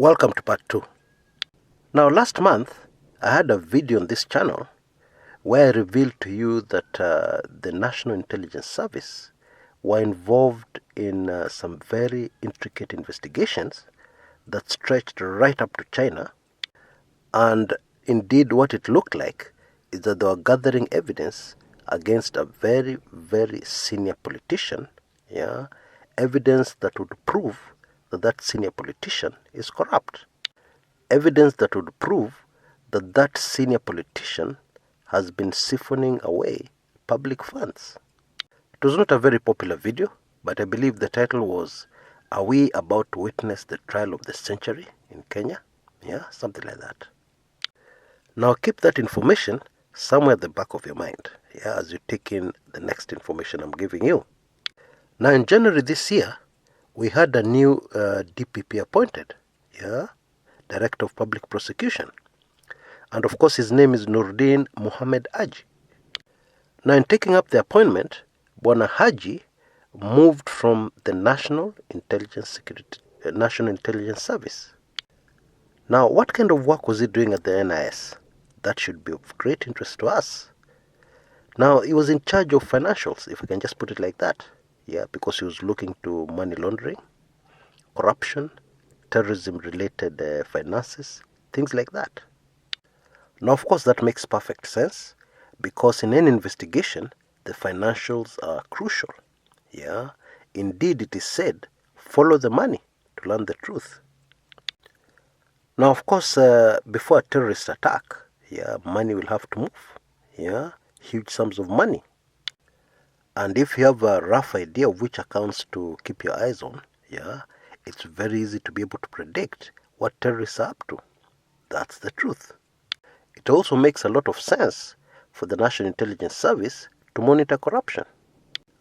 Welcome to part 2. Now, last month, I had a video on this channel where I revealed to you that the National Intelligence Service were involved in some very intricate investigations that stretched right up to China. And indeed, what it looked like is that they were gathering evidence against a very, very senior politician, evidence that would prove that that senior politician is corrupt. Evidence that would prove that that senior politician has been siphoning away public funds. It was not a very popular video, but I believe the title was, "Are we about to witness the trial of the century in Kenya?" Yeah, something like that. Now keep that information somewhere at the back of your mind, as you take in the next information I'm giving you. Now in January this year, we had a new DPP appointed, Director of Public Prosecution. And of course his name is Noordin Haji. Now in taking up the appointment, Bwana Haji moved from the National Intelligence Service. Now what kind of work was he doing at the NIS? That should be of great interest to us. Now he was in charge of financials, if I can just put it like that. Because he was looking to money laundering, corruption, terrorism-related finances, things like that. Now, of course, that makes perfect sense because in any investigation, the financials are crucial. Indeed, it is said, follow the money to learn the truth. Now, of course, before a terrorist attack, money will have to move. Huge sums of money. And if you have a rough idea of which accounts to keep your eyes on, it's very easy to be able to predict what terrorists are up to. That's the truth. It also makes a lot of sense for the National Intelligence Service to monitor corruption.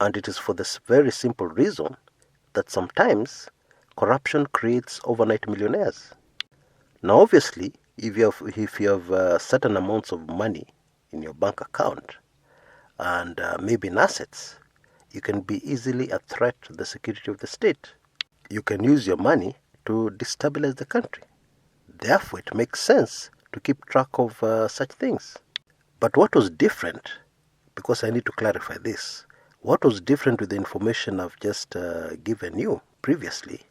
And it is for this very simple reason that sometimes corruption creates overnight millionaires. Now obviously, if you have certain amounts of money in your bank account, and maybe in assets, you can be easily a threat to the security of the state. You can use your money to destabilize the country. Therefore, it makes sense to keep track of such things. But what was different, because I need to clarify this, what was different with the information I've just given you previously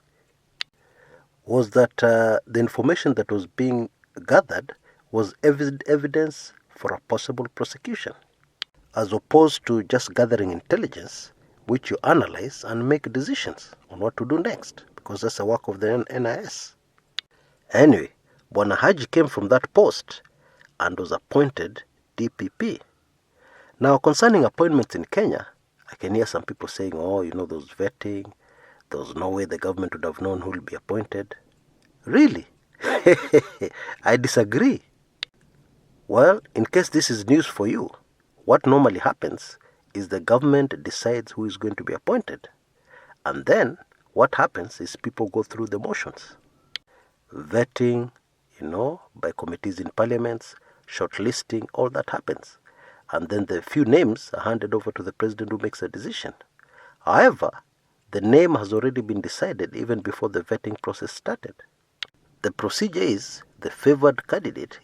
was that the information that was being gathered was evidence for a possible prosecution, as opposed to just gathering intelligence, which you analyze and make decisions on what to do next, because that's the work of the NIS. Anyway, Bwana Haji came from that post and was appointed DPP. Now, concerning appointments in Kenya, I can hear some people saying, there was vetting, there was no way the government would have known who will be appointed. Really? I disagree. Well, in case this is news for you, what normally happens is the government decides who is going to be appointed. And then what happens is people go through the motions. Vetting, by committees in parliaments, shortlisting, all that happens. And then the few names are handed over to the president who makes a decision. However, the name has already been decided even before the vetting process started. The procedure is the favored candidate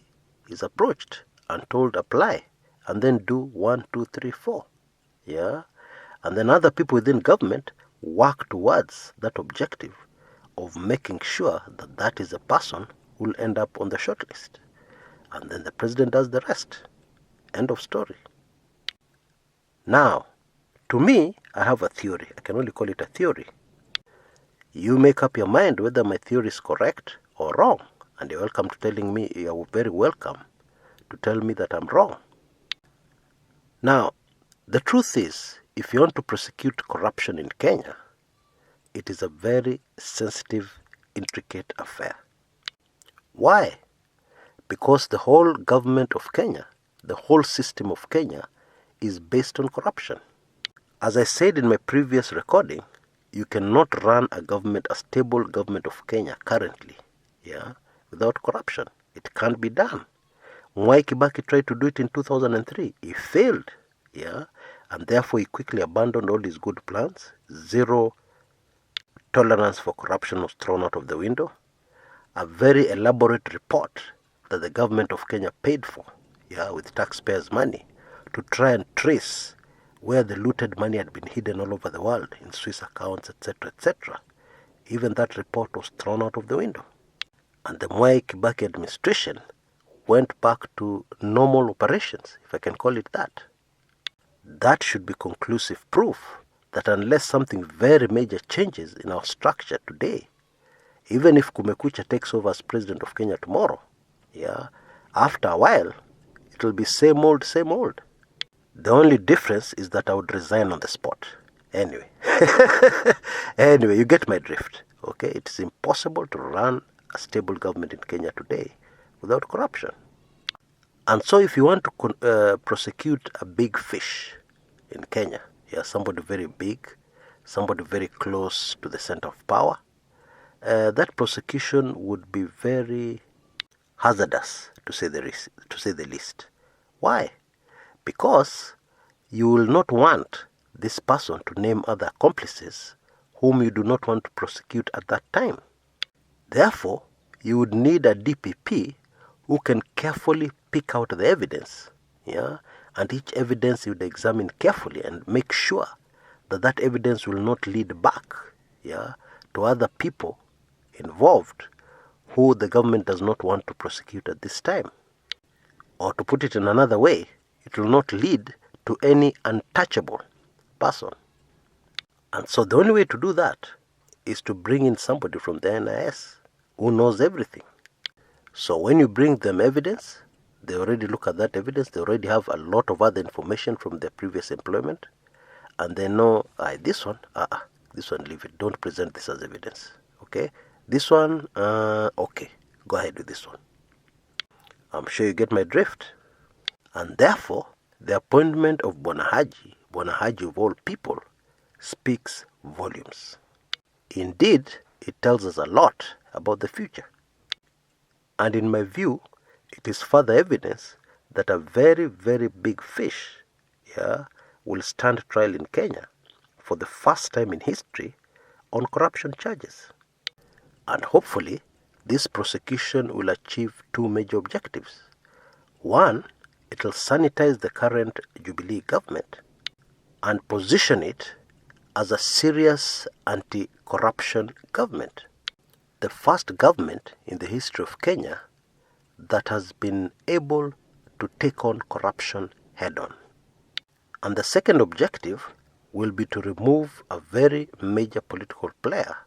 is approached and told apply, and then do 1, 2, 3, 4. And then other people within government work towards that objective of making sure that that is a person who will end up on the shortlist. And then the president does the rest. End of story. Now, to me, I have a theory. I can only call it a theory. You make up your mind whether my theory is correct or wrong. And you're welcome to telling me, you're very welcome to tell me that I'm wrong. Now, the truth is, if you want to prosecute corruption in Kenya, it is a very sensitive, intricate affair. Why? Because the whole government of Kenya, the whole system of Kenya, is based on corruption. As I said in my previous recording, you cannot run a stable government of Kenya currently, without corruption. It can't be done. Mwai Kibaki tried to do it in 2003. He failed, and therefore he quickly abandoned all his good plans. Zero tolerance for corruption was thrown out of the window. a very elaborate report that the government of Kenya paid for, with taxpayers' money, to try and trace where the looted money had been hidden all over the world, in Swiss accounts, etc., etc. Even that report was thrown out of the window. And the Mwai Kibaki administration went back to normal operations, if I can call it that. That should be conclusive proof that unless something very major changes in our structure today, even if Kumekucha takes over as president of Kenya tomorrow, after a while, it will be same old, same old. The only difference is that I would resign on the spot. Anyway, you get my drift. Okay, it is impossible to run a stable government in Kenya today without corruption. And so if you want to prosecute a big fish in Kenya, somebody very big, somebody very close to the center of power, that prosecution would be very hazardous, to say the least. Why? Because you will not want this person to name other accomplices whom you do not want to prosecute at that time. Therefore, you would need a DPP who can carefully pick out the evidence, and each evidence you would examine carefully and make sure that that evidence will not lead back, to other people involved who the government does not want to prosecute at this time. Or to put it in another way, it will not lead to any untouchable person. And so the only way to do that is to bring in somebody from the NIS who knows everything. So when you bring them evidence, they already look at that evidence, they already have a lot of other information from their previous employment, and they know, this one, leave it, don't present this as evidence. Okay? This one, okay, go ahead with this one. I'm sure you get my drift. And therefore, the appointment of Bwana Haji of all people, speaks volumes. Indeed, it tells us a lot about the future. And in my view, it is further evidence that a very, very big fish will stand trial in Kenya for the first time in history on corruption charges. And hopefully, this prosecution will achieve two major objectives. One, it will sanitize the current Jubilee government and position it as a serious anti-corruption government. The first government in the history of Kenya that has been able to take on corruption head-on. And the second objective will be to remove a very major political player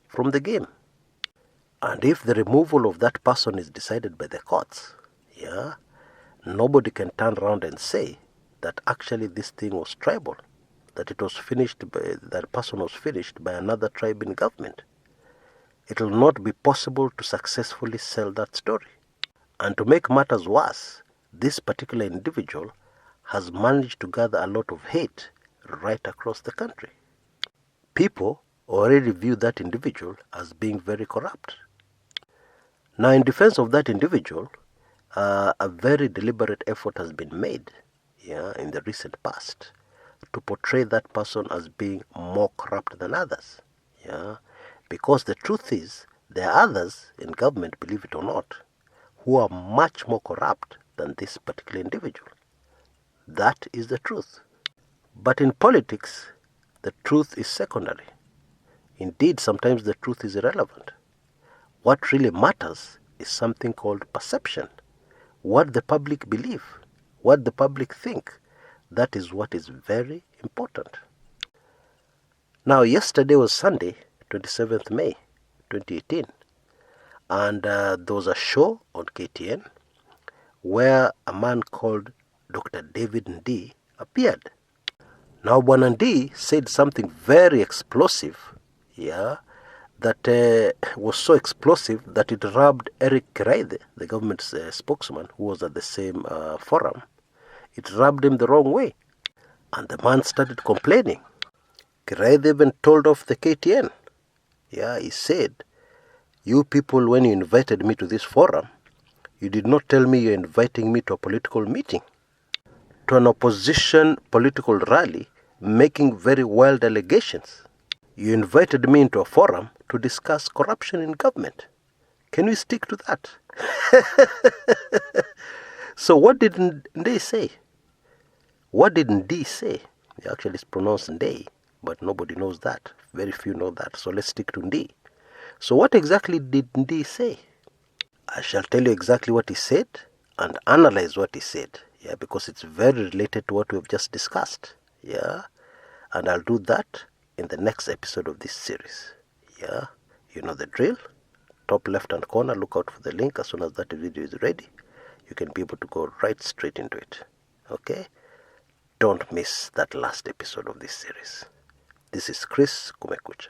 from the game. And if the removal of that person is decided by the courts, nobody can turn around and say that actually this thing was tribal, that it was that person was finished by another tribe in government. It will not be possible to successfully sell that story. And to make matters worse, this particular individual has managed to gather a lot of hate right across the country. People already view that individual as being very corrupt. Now, in defense of that individual, a very deliberate effort has been made in the recent past to portray that person as being more corrupt than others. Because the truth is, there are others in government, believe it or not, who are much more corrupt than this particular individual. That is the truth. But in politics, the truth is secondary. Indeed, sometimes the truth is irrelevant. What really matters is something called perception. What the public believe, what the public think, that is what is very important. Now, yesterday was Sunday, 27th May, 2018, and there was a show on KTN where a man called Dr. David Ndii appeared. Now, Bwana Ndii said something very explosive, that was so explosive that it rubbed Eric Kiraithe, the government's spokesman, who was at the same forum. It rubbed him the wrong way. And the man started complaining. Kiraithe even told off the KTN. He said, you people, when you invited me to this forum, you did not tell me you're inviting me to a political meeting, to an opposition political rally, making very wild allegations. You invited me into a forum to discuss corruption in government. Can we stick to that? So what did they say? What did Ndi say? Actually, it's pronounced Ndei, but nobody knows that. Very few know that. So let's stick to Ndi. So what exactly did Ndi say? I shall tell you exactly what he said and analyze what he said. Yeah, because it's very related to what we've just discussed. Yeah, and I'll do that in the next episode of this series. Yeah, you know the drill. Top left hand corner, look out for the link. As soon as that video is ready, you can be able to go right straight into it. Okay? Don't miss that last episode of this series. This is Chris Kumekucha.